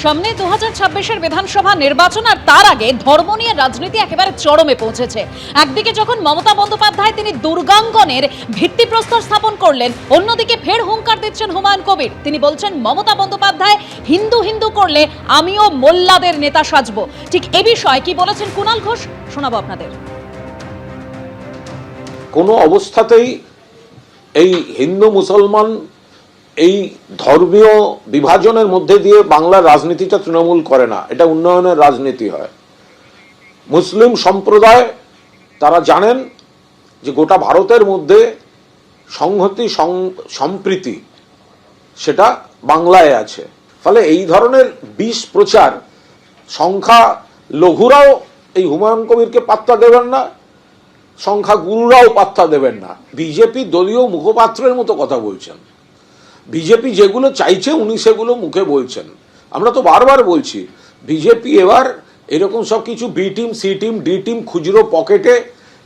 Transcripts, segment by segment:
সামনে 2026-এর বিধানসভা নির্বাচন আর তার আগে ধর্ম নিয়ে রাজনীতি একেবারে চরমে পৌঁছেছে। একদিকে যখন মমতা বন্দ্যোপাধ্যায় তিনি দুর্গাঙ্গনের ভিত্তিপ্রস্তর স্থাপন করলেন, অন্যদিকে ফের হুঙ্কার দিচ্ছেন হুমায়ুন কবির। তিনি বলছেন মমতা বন্দ্যোপাধ্যায় হিন্দু হিন্দু করলে আমিও মোল্লাদের নেতা সাজবো। ঠিক এ বিষয়ে কি বলেছেন কুণাল ঘোষ শোনাবো আপনাদের। কোনো অবস্থাতেই এই হিন্দু মুসলমান এই ধর্মীয় বিভাজনের মধ্যে দিয়ে বাংলার রাজনীতিটা তৃণমূল করে না, এটা উন্নয়নের রাজনীতি হয়। মুসলিম সম্প্রদায় তারা জানেন যে গোটা ভারতের মধ্যে সংহতি সম্প্রীতি সেটা বাংলায় আছে। ফলে এই ধরনের বিষ প্রচার সংখ্যা লঘুরাও এই হুমায়ুন কবিরকে পাত্তা দেবেন না, সংখ্যা গুরুরাও পাত্তা দেবেন না। বিজেপি দলীয় মুখপাত্রের মতো কথা বলছেন। বিজেপি যেগুলো চাইছে উনি সেগুলো মুখে বলছেন। আমরা তো বারবার বলছি বিজেপি এবার এরকম সব কিছু B team C team D team খুচরো পকেটে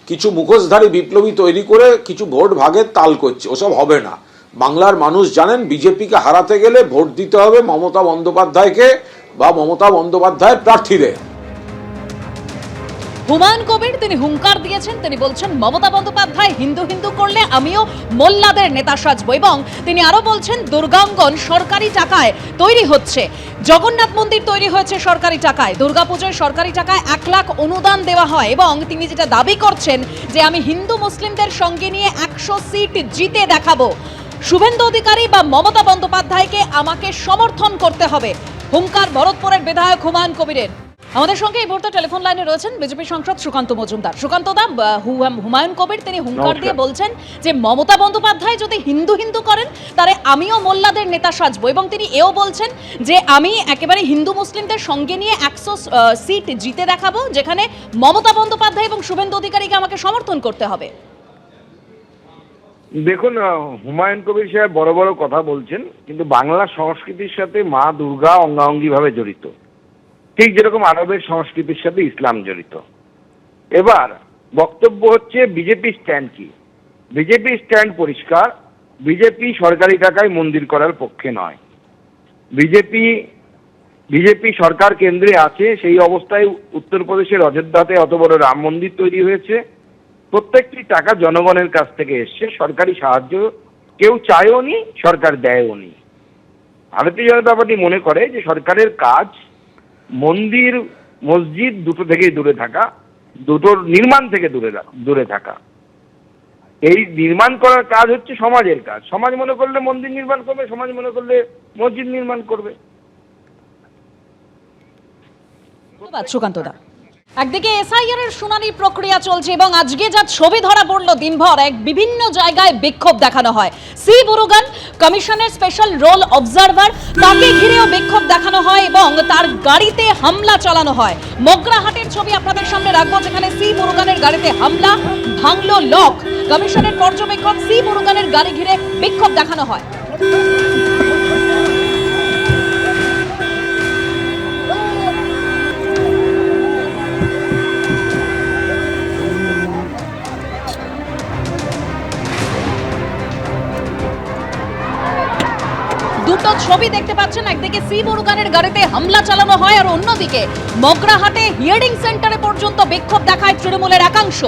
কিছু মুখোশধারী বিপ্লবী তৈরি করে কিছু ভোট ভাগের তাল করছে, ওসব হবে না। বাংলার মানুষ জানেন বিজেপিকে হারাতে গেলে ভোট দিতে হবে মমতা বন্দ্যোপাধ্যায়কে বা মমতা বন্দ্যোপাধ্যায়ের প্রার্থীদের। হুমায়ুন কবির তিনি হুঙ্কার দিয়েছেন, তিনি বলছেন মমতা বন্দ্যোপাধ্যায় হিন্দু হিন্দু করলে আমিও মোল্লাদের নেতা সাজবো। এবং তিনি আরো বলছেন দুর্গাঙ্গন সরকারি টাকায় তৈরি হচ্ছে, জগন্নাথ মন্দির তৈরি হয়েছে সরকারি টাকায়, দুর্গাপুজোয় সরকারি টাকায় 1 লাখ অনুদান দেওয়া হয়। এবং তিনি যেটা দাবি করছেন যে আমি হিন্দু মুসলিমদের সঙ্গে নিয়ে 100 সিট জিতে দেখাবো, শুভেন্দু অধিকারী বা মমতা বন্দ্যোপাধ্যায়কে আমাকে সমর্থন করতে হবে। হুঙ্কার ভরতপুরের বিধায়ক হুমায়ুন কবিরের। আমাদের সঙ্গে এই মুহূর্তে টেলিফোন লাইনে রয়েছেন বিজেপি সাংসদ সুকান্ত মজুমদার। সুকান্ত দা, হুমায়ুন কবির তিনি হুঙ্কার দিয়ে বলছেন যে মমতা বন্দ্যোপাধ্যায় যদি হিন্দু হিন্দু করেন তাহলে আমিও মোল্লাদের নেতা সাজবো। এবং তিনি এও বলছেন যে আমি একেবারে হিন্দু মুসলিমদের সঙ্গে নিয়ে 100 সিট জিতে দেখাবো, যেখানে মমতা বন্দ্যোপাধ্যায় এবং শুভেন্দু অধিকারীকে আমাকে সমর্থন করতে হবে। দেখুন, হুমায়ুন কবির সাহেব বড় বড় কথা বলছেন, কিন্তু বাংলা সংস্কৃতির সাথে মা দুর্গা অঙ্গাঙ্গিভাবে জড়িত, ঠিক যেরকম আরবের সংস্কৃতির সাথে ইসলাম জড়িত। এবার বক্তব্য হচ্ছে বিজেপি স্ট্যান্ড কি? বিজেপি স্ট্যান্ড পরিষ্কার, বিজেপি সরকারি টাকায় মন্দির করার পক্ষে নয়। বিজেপি সরকার কেন্দ্রে আছে, সেই অবস্থায় উত্তরপ্রদেশের অযোধ্যাতে অত বড় রাম মন্দির তৈরি হয়েছে, প্রত্যেকটি টাকা জনগণের কাছ থেকে এসছে, সরকারি সাহায্য কেউ চায়ও নি, সরকার দেয়ও নি। ভারতীয় জনতা পার্টি মনে করে যে সরকারের কাজ মন্দির মসজিদ দুটো থেকেই দূরে থাকা, দুটোর নির্মাণ থেকে দূরে থাকা। এই নির্মাণ করার কাজ হচ্ছে সমাজের কাজ। সমাজ মনে করলে মন্দির নির্মাণ করবে, সমাজ মনে করলে মসজিদ নির্মাণ করবে। সুকান্ত দা, একদিকে এসআইআর এর শুনানি প্রক্রিয়া চলছে এবং আজকে যা ছবি ধরা পড়লো দিনভর এক বিভিন্ন জায়গায় বিক্ষোভ দেখানো হয়। সি মুরুগান কমিশনের স্পেশাল রোল অবজারভার, তাকে ঘিরেও বিক্ষোভ দেখানো হয় এবং তার গাড়িতে হামলা চালানো হয়। মগরাহাটের ছবি আপনাদের সামনে রাখবো, যেখানে সি মুরুগানের গাড়িতে হামলা, ভাঙলো লক। কমিশনের পর্যবেক্ষক সি মুরুগানের গাড়ি ঘিরে বিক্ষোভ দেখানো হয়। দুটো ছবি দেখতে পাচ্ছেন, একদিকে সি মুরুগানের গাড়িতে হামলা চালানো হয় আর অন্যদিকে মগরাহাটে হিয়ারিং সেন্টারে পর্যন্ত বিক্ষোভ দেখায় তৃণমূলের একাংশ।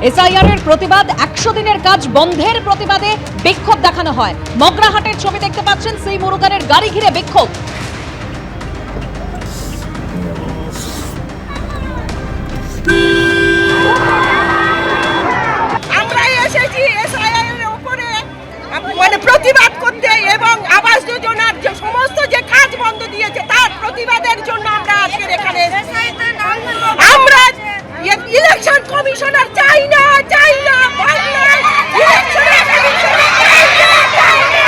এসআইআর এর প্রতিবাদ, 100 দিনের কাজ বন্ধের প্রতিবাদে বিক্ষোভ দেখানো হয়। মগরাহাটের ছবি দেখতে পাচ্ছেন, সেই মুরুগানের গাড়ি ঘিরে বিক্ষোভ। আমরা এসেছি এসআইআর এর উপরে মানে প্রতিবাদ করতে এবং আবাস যোজনার যে সমস্ত যে কাজ বন্ধ দিয়েছে তার প্রতিবাদের জন্য আমরা আজকে এখানে আমরা ইলেকশন কমিশনার চাই না, চাই না বাংলায় ইলেকশন কমিশনার চাই না, চাই না।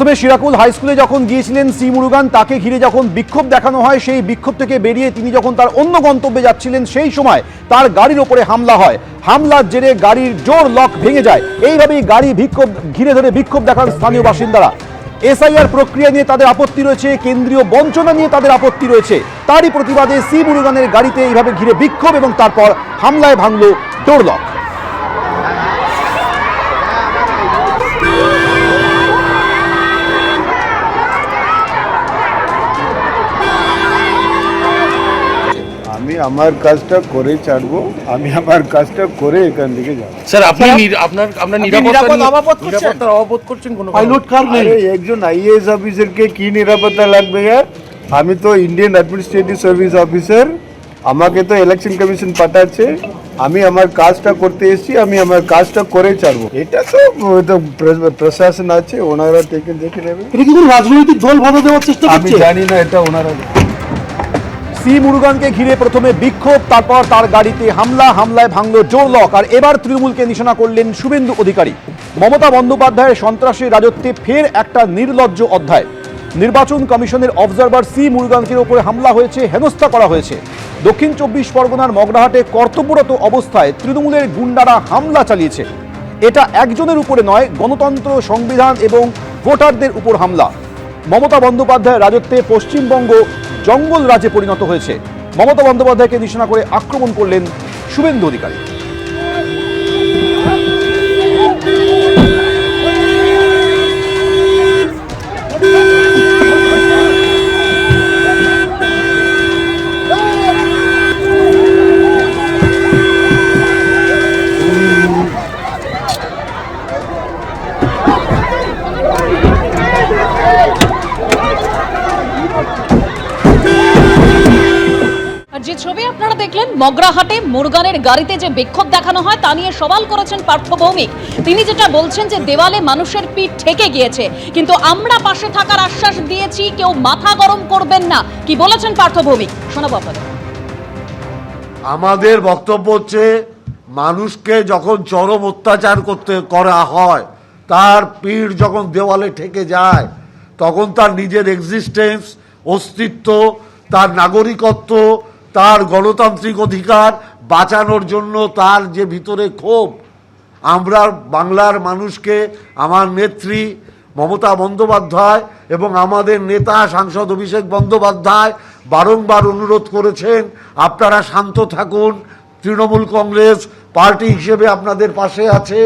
প্রথমে শিরাকুল হাই স্কুলে যখন গিয়েছিলেন সি মুরুগান, তাকে ঘিরে যখন বিক্ষোভ দেখানো হয়, সেই বিক্ষোভ থেকে বেরিয়ে তিনি যখন তার অন্য গন্তব্যে যাচ্ছিলেন, সেই সময় তার গাড়ির ওপরে হামলা হয়। হামলার জেরে গাড়ির জোর লক ভেঙে যায়। এইভাবেই গাড়ি ঘিরে ধরে বিক্ষোভ দেখান স্থানীয় বাসিন্দারা। এসআইআর প্রক্রিয়া নিয়ে তাদের আপত্তি রয়েছে, কেন্দ্রীয় বঞ্চনা নিয়ে তাদের আপত্তি রয়েছে। তারই প্রতিবাদে সি মুরুগানের গাড়িতে এইভাবে ঘিরে বিক্ষোভ এবং তারপর হামলায় ভাঙল ডোর লক। আমি আমার কাজটা করে ছাড়বো, আমি আমার কাজটা করে এখান থেকে যাবো। স্যার আপনি আপনার নিরাপত্তার অভাব করছেন কোনো পাইলট কার নেই? একজন আইএএস অফিসারকে কি নিরাপত্তা লাগবে यार? আমি তো ইন্ডিয়ান অ্যাডমিনিস্ট্রেটিভ সার্ভিস অফিসার, আমাকে তো ইলেকশন কমিশন পাঠাচ্ছে, আমি আমার কাজটা করতে এসেছি, আমি আমার কাজটা করে ছাড়বো। এটা তো প্রশাসন আছে, ওনারা দেখে নেবে। এটা কি কোনো রাজনৈতিক দল বাধা দেওয়ার চেষ্টা আমি জানি না, এটা ওনারা। সি মুরুগানকে ঘিরে প্রথমে বিক্ষোভ, তারপর তার গাড়িতে হামলা, হামলায় ভাঙল ডোর লক। আর এবার তৃণমূলকে নিশানা করলেন শুভেন্দু অধিকারী। মমতা বন্দ্যোপাধ্যায়ের সন্ত্রাসী রাজত্বে ফের একটা নির্লজ্জ অধ্যায়। নির্বাচন কমিশনের অবজারভার সি মুরুগানকে উপরে হামলা হয়েছে, হেনস্থা করা হয়েছে। দক্ষিণ 24 পরগনার মগরাহাটে কর্তব্যরত অবস্থায় তৃণমূলের গুন্ডারা হামলা চালিয়েছে। এটা একজনের উপরে নয়, গণতন্ত্র, সংবিধান এবং ভোটারদের উপর হামলা। মমতা বন্দ্যোপাধ্যায়ের রাজত্বে পশ্চিমবঙ্গ জঙ্গল রাজ্যে পরিণত হয়েছে। মমতা বন্দ্যোপাধ্যায়কে নিশানা করে আক্রমণ করলেন শুভেন্দু অধিকারী। যে ছবি আপনারা দেখলেন, মগরাহাটে মুরগানের গাড়িতে যে বিক্ষোভ দেখানো হয় তা নিয়ে সওয়াল করেছেন পার্থ ভৌমিক। তিনি যেটা বলছেন যে দেওয়ালে মানুষের পিঠ ঠেকে গিয়েছে, কিন্তু আমরা পাশে থাকার আশ্বাস দিয়েছি, কেউ মাথা গরম করবেন না। কি বলেছেন পার্থ ভৌমিক, শোনাবো আপনাদের। আমাদের বক্তব্য হচ্ছে, মানুষকে যখন চরম অত্যাচার করা হয়, তার পিঠ যখন দেওয়ালে ঠেকে যায়, তখন তার নিজের এক্সিস্টেন্স, অস্তিত্ব, তার নাগরিকত্ব, তার গণতান্ত্রিক অধিকার বাঁচানোর জন্য তার যে ভিতরে ক্ষোভ, আমরা বাংলার মানুষকে, আমার নেত্রী মমতা বন্দ্যোপাধ্যায় এবং আমাদের নেতা সাংসদ অভিষেক বন্দ্যোপাধ্যায় বারংবার অনুরোধ করেছেন, আপনারা শান্ত থাকুন, তৃণমূল কংগ্রেস পার্টি হিসেবে আপনাদের পাশে আছে,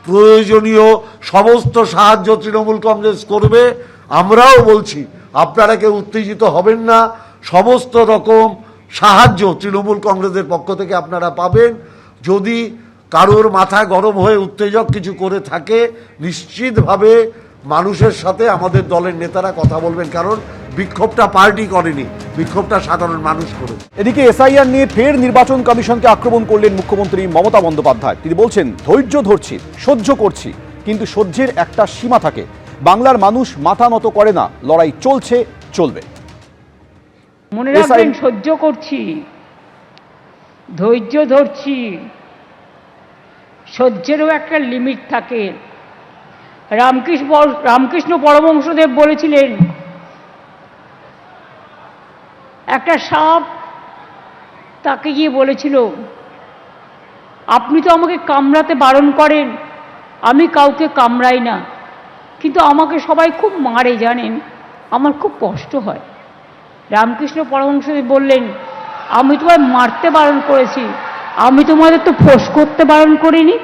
প্রয়োজনীয় সমস্ত সাহায্য তৃণমূল কংগ্রেস করবে। আমরাও বলছি, আপনারা কেউ উত্তেজিত হবেন না, সমস্ত রকম সাহায্য তৃণমূল কংগ্রেসের পক্ষ থেকে আপনারা পাবেন। যদি কারোর মাথা গরম হয়ে উত্তেজক কিছু করে থাকে, নিশ্চিতভাবে মানুষের সাথে আমাদের দলের নেতারা কথা বলবেন, কারণ বিক্ষোভটা পার্টি করেনি, বিক্ষোভটা সাধারণ মানুষ করেছে। এদিকে এসআইআর নিয়ে ফের নির্বাচন কমিশনকে আক্রমণ করলেন মুখ্যমন্ত্রী মমতা বন্দ্যোপাধ্যায়। তিনি বলছেন, ধৈর্য ধরছি, সহ্য করছি, কিন্তু সহ্যের একটা সীমা থাকে। বাংলার মানুষ মাথা নত করে না, লড়াই চলছে, চলবে। মনে রাখবেন, সহ্য করছি, ধৈর্য ধরছি, সহ্যেরও একটা লিমিট থাকে। রামকৃষ্ণ পরমহংসদেব বলেছিলেন, একটা সাপ তাকে গিয়ে বলেছিল, আপনি তো আমাকে কামড়াতে বারণ করেন, আমি কাউকে কামড়াই না, কিন্তু আমাকে সবাই খুব মারে জানেন, আমার খুব কষ্ট হয়। রামকৃষ্ণ পরমহংসদেব বললেন, আমি তোমায় মারতে বারণ করেছি, আমি তোমাদের তো ফোঁস করতে বারণ করিনি।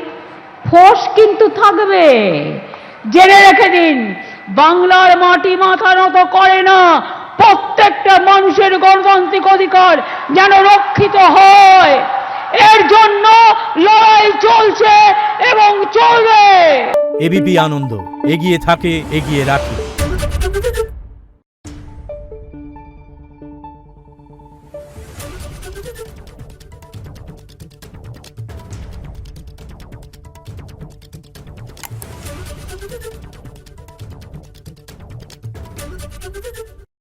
ফোঁস কিন্তু থাকবে, জেনে রেখে দিন। বাংলার মাটি মাথা নত করে না, প্রত্যেকটা মানুষের গণতান্ত্রিক অধিকার যেন রক্ষিত হয়, এর জন্য লড়াই চলছে এবং চলবে। এবিপি আনন্দ, এগিয়ে থাকে, এগিয়ে রাখে। Thank you.